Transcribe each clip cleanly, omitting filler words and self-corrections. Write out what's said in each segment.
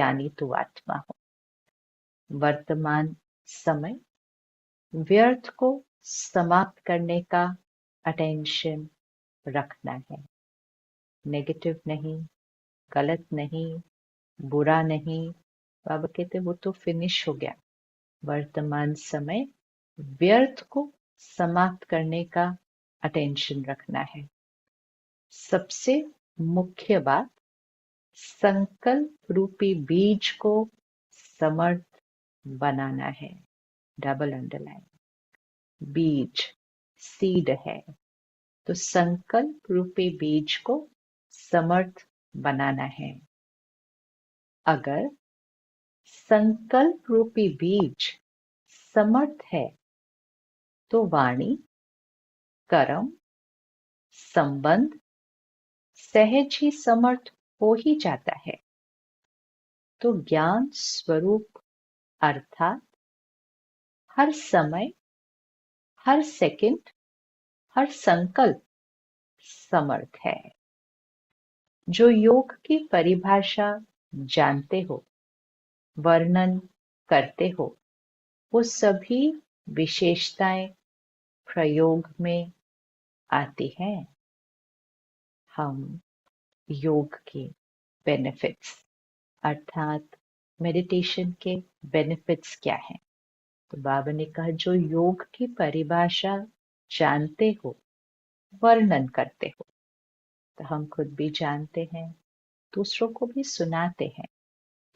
ज्ञानी तू आत्मा हो। वर्तमान समय व्यर्थ को समाप्त करने का अटेंशन रखना है। नेगेटिव नहीं, गलत नहीं, बुरा नहीं। बाबा कहते वो तो फिनिश हो गया। वर्तमान समय व्यर्थ को समाप्त करने का अटेंशन रखना है। सबसे मुख्य बात, संकल्प रूपी बीज को समर्थ बनाना है। डबल अंडरलाइन, बीज सीड है, तो संकल्प रूपी बीज को समर्थ बनाना है। अगर संकल्प रूपी बीज समर्थ है तो वाणी, कर्म, संबंध सहज ही समर्थ हो ही जाता है। तो ज्ञान स्वरूप अर्थात हर समय, हर सेकंड, हर संकल्प समर्थ है। जो योग की परिभाषा जानते हो, वर्णन करते हो, वो सभी विशेषताएं प्रयोग में आती हैं। हम योग के बेनिफिट्स अर्थात मेडिटेशन के बेनिफिट्स क्या हैं? तो बाबा ने कहा जो योग की परिभाषा जानते हो, वर्णन करते हो, तो हम खुद भी जानते हैं, दूसरों को भी सुनाते हैं।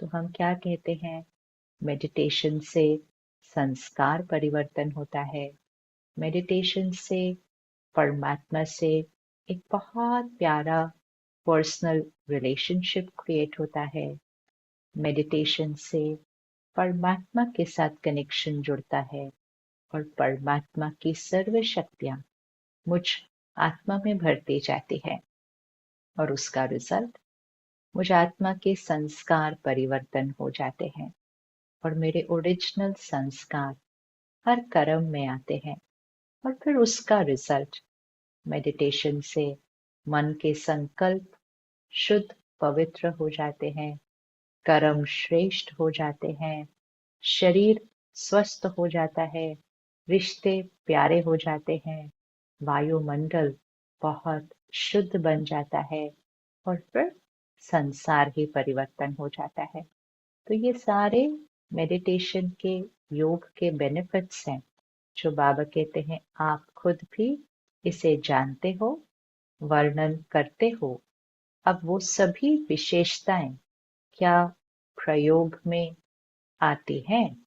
तो हम क्या कहते हैं? मेडिटेशन से संस्कार परिवर्तन होता है। मेडिटेशन से परमात्मा से एक बहुत प्यारा पर्सनल रिलेशनशिप क्रिएट होता है। मेडिटेशन से परमात्मा के साथ कनेक्शन जुड़ता है और परमात्मा की सर्व शक्तियां मुझ आत्मा में भरती जाती है और उसका रिजल्ट मुझ आत्मा के संस्कार परिवर्तन हो जाते हैं और मेरे ओरिजिनल संस्कार हर कर्म में आते हैं और फिर उसका रिजल्ट मेडिटेशन से मन के संकल्प शुद्ध पवित्र हो जाते हैं, कर्म श्रेष्ठ हो जाते हैं, शरीर स्वस्थ हो जाता है, रिश्ते प्यारे हो जाते हैं, वायुमंडल बहुत शुद्ध बन जाता है और फिर संसार ही परिवर्तन हो जाता है। तो ये सारे मेडिटेशन के, योग के बेनिफिट्स हैं जो बाबा कहते हैं आप खुद भी इसे जानते हो, वर्णन करते हो। अब वो सभी विशेषताएं क्या प्रयोग में आती हैं?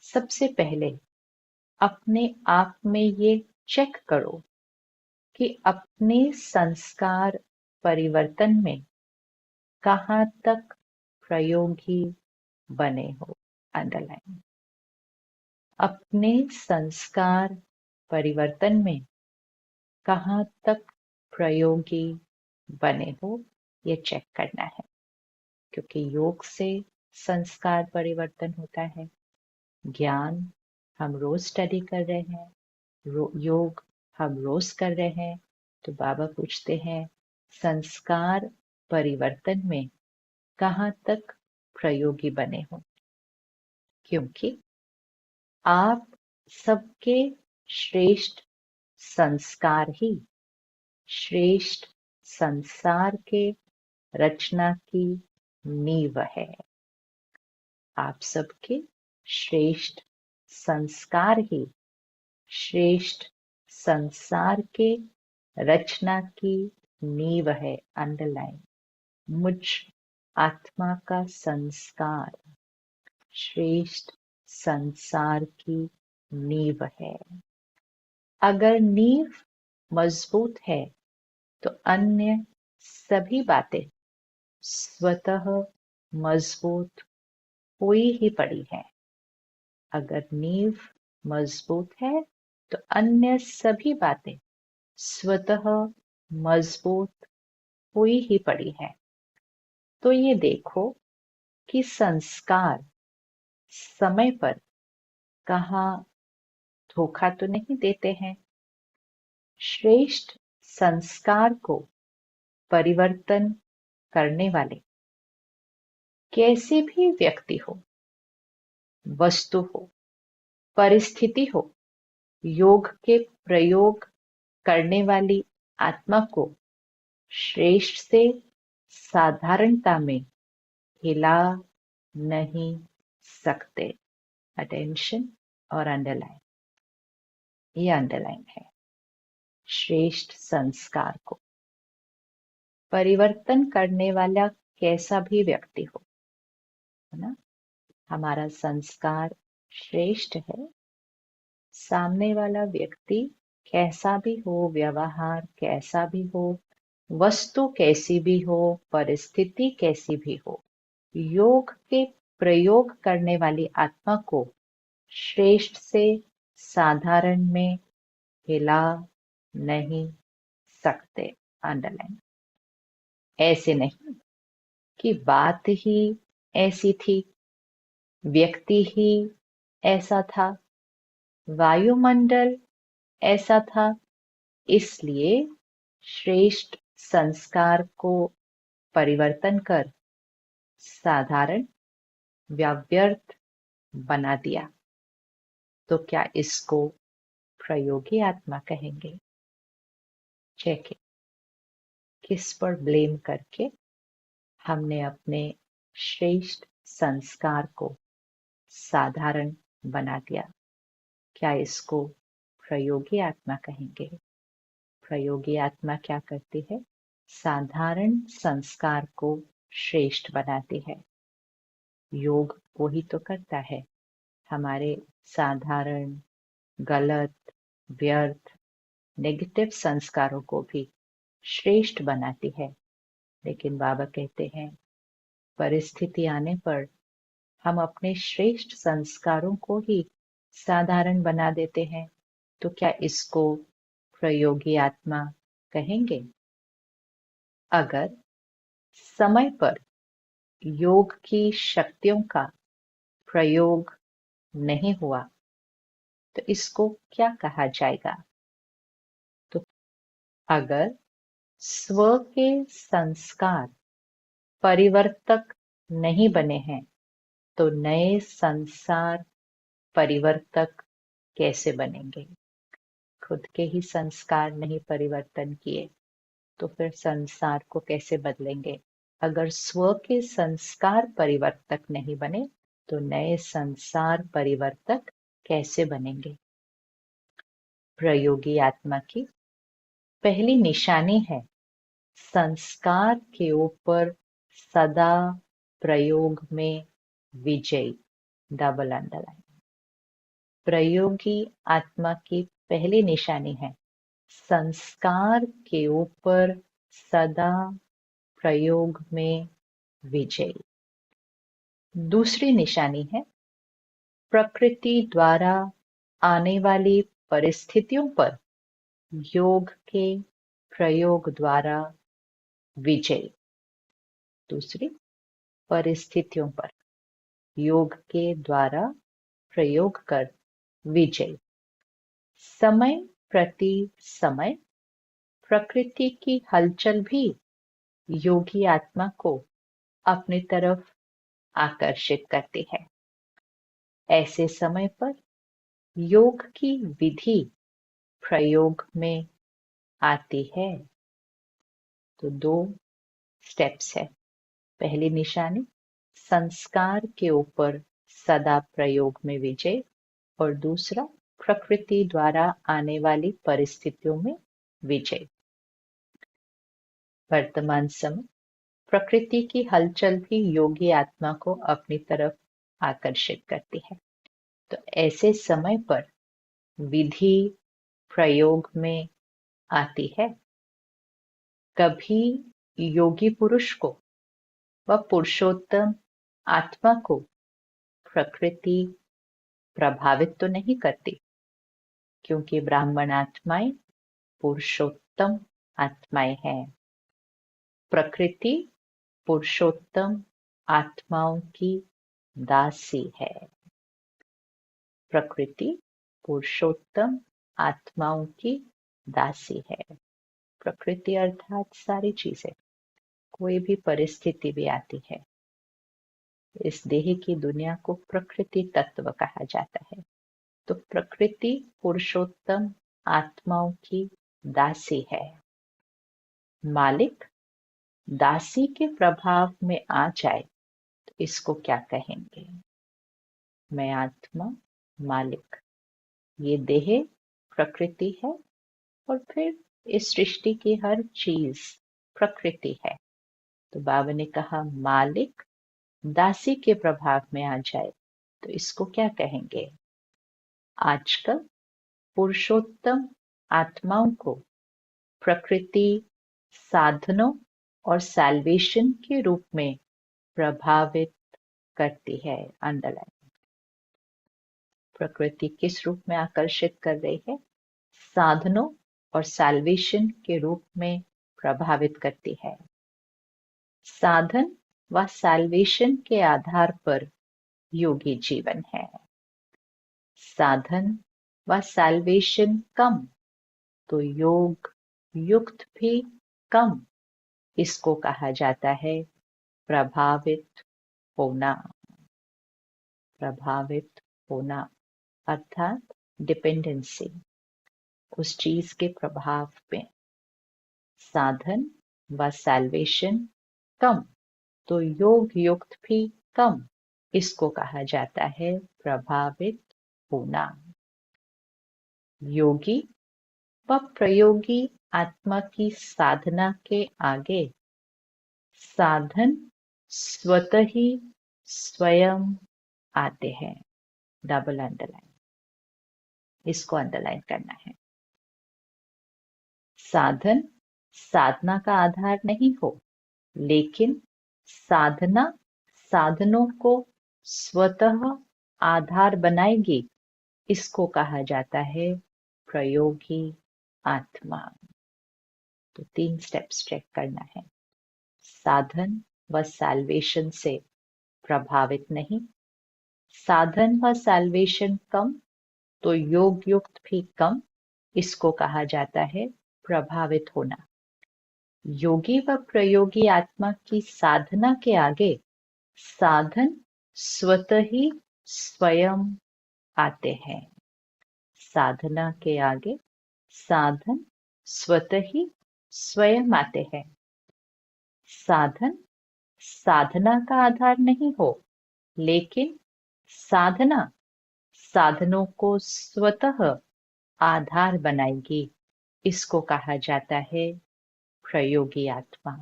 सबसे पहले अपने आप में ये चेक करो कि अपने संस्कार परिवर्तन में कहाँ तक प्रयोगी बने हो। अंडरलाइन, अपने संस्कार परिवर्तन में कहाँ तक प्रयोगी बने हो, ये चेक करना है। क्योंकि योग से संस्कार परिवर्तन होता है। ज्ञान हम रोज स्टडी कर रहे हैं, योग हम रोज कर रहे हैं, तो बाबा पूछते हैं संस्कार परिवर्तन में कहाँ तक प्रयोगी बने हो। क्योंकि आप सबके श्रेष्ठ संस्कार ही श्रेष्ठ संसार के रचना की नींव है। आप सबके श्रेष्ठ संस्कार ही श्रेष्ठ संसार के रचना की नींव है। अंडरलाइन, मुझ आत्मा का संस्कार श्रेष्ठ संसार की नींव है। अगर नींव मजबूत है तो अन्य सभी बातें स्वतः मजबूत हुई ही पड़ी है। अगर नींव मजबूत है तो अन्य सभी बातें स्वतः मजबूत हुई ही पड़ी है। तो ये देखो कि संस्कार समय पर कहाँ धोखा तो नहीं देते हैं। श्रेष्ठ संस्कार को परिवर्तन करने वाले कैसे भी व्यक्ति हो, वस्तु हो, परिस्थिति हो, योग के प्रयोग करने वाली आत्मा को श्रेष्ठ से साधारणता में हिला नहीं सकते। अटेंशन और अंडरलाइन, ये अंडरलाइन है। श्रेष्ठ संस्कार को परिवर्तन करने वाला कैसा भी व्यक्ति हो, है ना, हमारा संस्कार श्रेष्ठ है। सामने वाला व्यक्ति कैसा भी हो, व्यवहार कैसा भी हो, वस्तु कैसी भी हो, परिस्थिति कैसी भी हो, योग के प्रयोग करने वाली आत्मा को श्रेष्ठ से साधारण में हिला नहीं सकते। अंडरलाइन। ऐसे नहीं कि बात ही ऐसी थी, व्यक्ति ही ऐसा था, वायुमंडल ऐसा था, इसलिए श्रेष्ठ संस्कार को परिवर्तन कर साधारण व्यर्थ बना दिया। तो क्या इसको प्रयोगी आत्मा कहेंगे? चेक किस पर ब्लेम करके हमने अपने श्रेष्ठ संस्कार को साधारण बना दिया। क्या इसको प्रयोगी आत्मा कहेंगे? प्रयोगी आत्मा क्या करती है? साधारण संस्कार को श्रेष्ठ बनाती है। योग वही तो करता है, हमारे साधारण, गलत, व्यर्थ, नेगेटिव संस्कारों को भी श्रेष्ठ बनाती है। लेकिन बाबा कहते हैं परिस्थिति आने पर हम अपने श्रेष्ठ संस्कारों को ही साधारण बना देते हैं। तो क्या इसको प्रयोगी आत्मा कहेंगे? अगर समय पर योग की शक्तियों का प्रयोग नहीं हुआ तो इसको क्या कहा जाएगा? तो अगर स्व के संस्कार परिवर्तक नहीं बने हैं तो नए संसार परिवर्तक कैसे बनेंगे? खुद के ही संस्कार नहीं परिवर्तन किए तो फिर संसार को कैसे बदलेंगे? अगर स्व के संस्कार परिवर्तक नहीं बने तो नए संसार परिवर्तक कैसे बनेंगे? प्रयोगी आत्मा की पहली निशानी है संस्कार के ऊपर सदा प्रयोग में विजयी। Double underline. प्रयोगी आत्मा की पहली निशानी है संस्कार के ऊपर सदा प्रयोग में विजयी। दूसरी निशानी है प्रकृति द्वारा आने वाली परिस्थितियों पर योग के प्रयोग द्वारा विजयी। दूसरी, परिस्थितियों पर योग के द्वारा प्रयोग कर विजयी। समय प्रति समय प्रकृति की हलचल भी योगी आत्मा को अपनी तरफ आकर्षित करती है। ऐसे समय पर योग की विधि प्रयोग में आती है। तो 2 स्टेप्स है। पहली निशानी संस्कार के ऊपर सदा प्रयोग में विजय, और दूसरा प्रकृति द्वारा आने वाली परिस्थितियों में विजय। वर्तमान समय प्रकृति की हलचल भी योगी आत्मा को अपनी तरफ आकर्षित करती है। तो ऐसे समय पर विधि प्रयोग में आती है। कभी योगी पुरुष को व पुरुषोत्तम आत्मा को प्रकृति प्रभावित तो नहीं करती, क्योंकि ब्राह्मण आत्माएं पुरुषोत्तम आत्माएं हैं। प्रकृति पुरुषोत्तम आत्माओं की दासी है। प्रकृति पुरुषोत्तम आत्माओं की दासी है। प्रकृति अर्थात सारी चीजें, कोई भी परिस्थिति भी आती है इस देह की दुनिया को प्रकृति तत्व कहा जाता है। तो प्रकृति पुरुषोत्तम आत्माओं की दासी है। मालिक दासी के प्रभाव में आ जाए तो इसको क्या कहेंगे? मैं आत्मा, मालिक, ये देह प्रकृति है और फिर इस सृष्टि की हर चीज प्रकृति है। तो बाबा ने कहा मालिक दासी के प्रभाव में आ जाए तो इसको क्या कहेंगे? आजकल पुरुषोत्तम आत्माओं को प्रकृति साधनों और सैल्वेशन के रूप में प्रभावित करती है। अंडरलाइन। प्रकृति किस रूप में आकर्षित कर रही है? साधनों और सैल्वेशन के रूप में प्रभावित करती है। साधन व सैल्वेशन के आधार पर योगी जीवन है। साधन व सैल्वेशन कम तो योग युक्त भी कम। इसको कहा जाता है प्रभावित होना। प्रभावित होना अर्थात डिपेंडेंसी, उस चीज के प्रभाव में। साधन व सैल्वेशन कम तो योग युक्त भी कम। इसको कहा जाता है प्रभावित होना। योगी व प्रयोगी आत्मा की साधना के आगे साधन स्वतः ही स्वयं आते हैं। डबल अंडरलाइन, इसको अंडरलाइन करना है। साधन साधना का आधार नहीं हो, लेकिन साधना साधनों को स्वतः आधार बनाएगी। इसको कहा जाता है प्रयोगी आत्मा। तो 3 स्टेप्स चेक करना है। साधन व सैल्वेशन से प्रभावित नहीं। साधन व सैल्वेशन कम तो योग युक्त भी कम। इसको कहा जाता है प्रभावित होना। योगी व प्रयोगी आत्मा की साधना के आगे साधन स्वतः ही स्वयं आते हैं। साधना के आगे साधन स्वतः ही स्वयं आते हैं। साधन साधना का आधार नहीं हो, लेकिन साधना साधनों को स्वतः आधार बनाएगी। इसको कहा जाता है प्रयोगी आत्मा।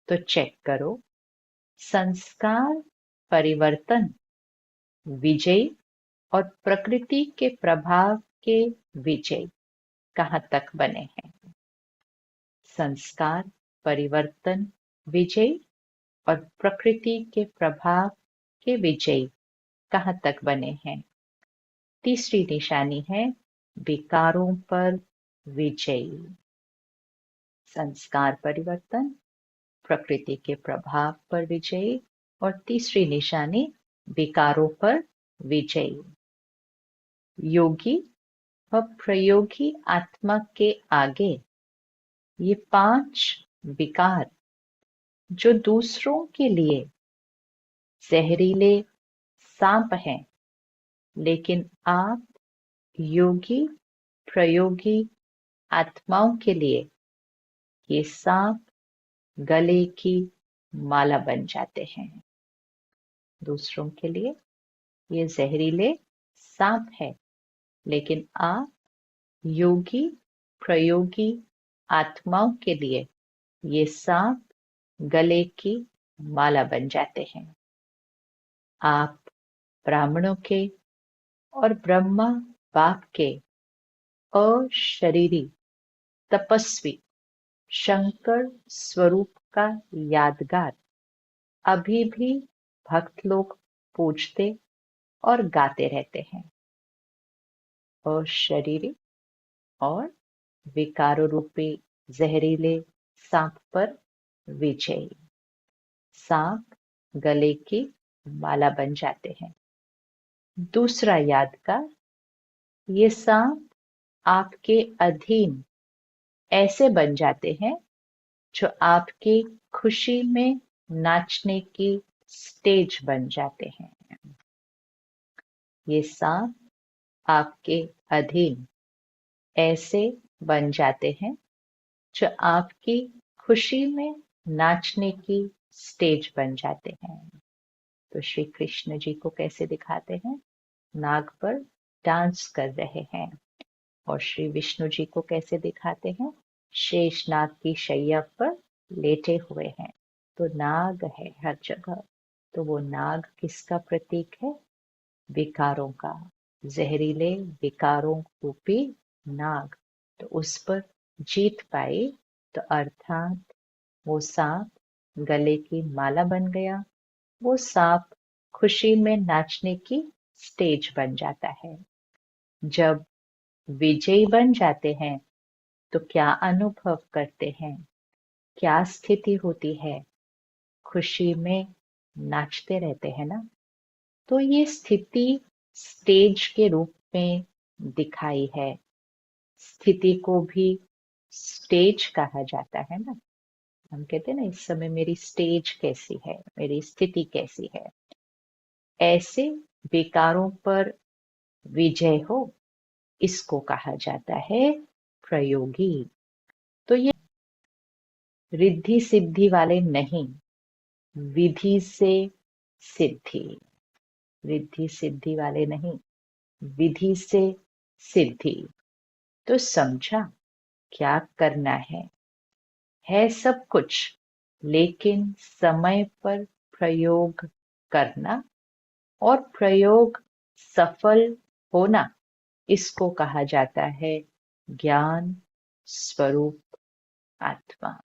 तो चेक करो, संस्कार परिवर्तन विजय और प्रकृति के प्रभाव के विजय कहाँ तक बने हैं? संस्कार परिवर्तन विजय और प्रकृति के प्रभाव के विजय कहाँ तक बने हैं? तीसरी निशानी है विकारों पर विजय। संस्कार परिवर्तन, प्रकृति के प्रभाव पर विजय और तीसरी निशानी विकारों पर विजय। योगी व प्रयोगी आत्मा के आगे ये 5 विकार जो दूसरों के लिए जहरीले सांप हैं, लेकिन आप योगी प्रयोगी आत्माओं के लिए ये सांप गले की माला बन जाते हैं। दूसरों के लिए ये जहरीले सांप है, लेकिन आप योगी प्रयोगी आत्माओं के लिए ये सांप गले की माला बन जाते हैं। आप ब्राह्मणों के और ब्रह्मा बाप के अशरीरी तपस्वी शंकर स्वरूप का यादगार अभी भी भक्त लोग पूजते और गाते रहते हैं। अशरीरी और विकारों रूपी जहरीले सांप पर विजय। सांप गले की माला बन जाते हैं। दूसरा यादगार, ये सांप आपके अधीन ऐसे बन जाते हैं जो आपकी खुशी में नाचने की स्टेज बन जाते हैं। ये सांप आपके अधीन ऐसे बन जाते हैं जो आपकी खुशी में नाचने की स्टेज बन जाते हैं। तो श्री कृष्ण जी को कैसे दिखाते हैं? नाग पर डांस कर रहे हैं। और श्री विष्णु जी को कैसे दिखाते हैं? शेष नाग की शैया पर लेटे हुए हैं। तो नाग है हर जगह। तो वो नाग किसका प्रतीक है? विकारों का। जहरीले विकारों रूपी नाग। तो उस पर जीत पाई तो अर्थात वो सांप गले की माला बन गया। वो सांप खुशी में नाचने की स्टेज बन जाता है। जब विजयी बन जाते हैं तो क्या अनुभव करते हैं? क्या स्थिति होती है? खुशी में नाचते रहते हैं ना। तो ये स्थिति स्टेज के रूप में दिखाई है। स्थिति को भी स्टेज कहा जाता है ना। हम कहते हैं ना, इस समय मेरी स्टेज कैसी है, मेरी स्थिति कैसी है। ऐसे विकारों पर विजय हो, इसको कहा जाता है प्रयोगी। तो ये रिद्धि सिद्धि वाले नहीं, विधि से सिद्धि। रिद्धि सिद्धि वाले नहीं, विधि से सिद्धि। तो समझा क्या करना है सब कुछ, लेकिन समय पर प्रयोग करना और प्रयोग सफल होना, इसको कहा जाता है ज्ञान स्वरूप आत्मा।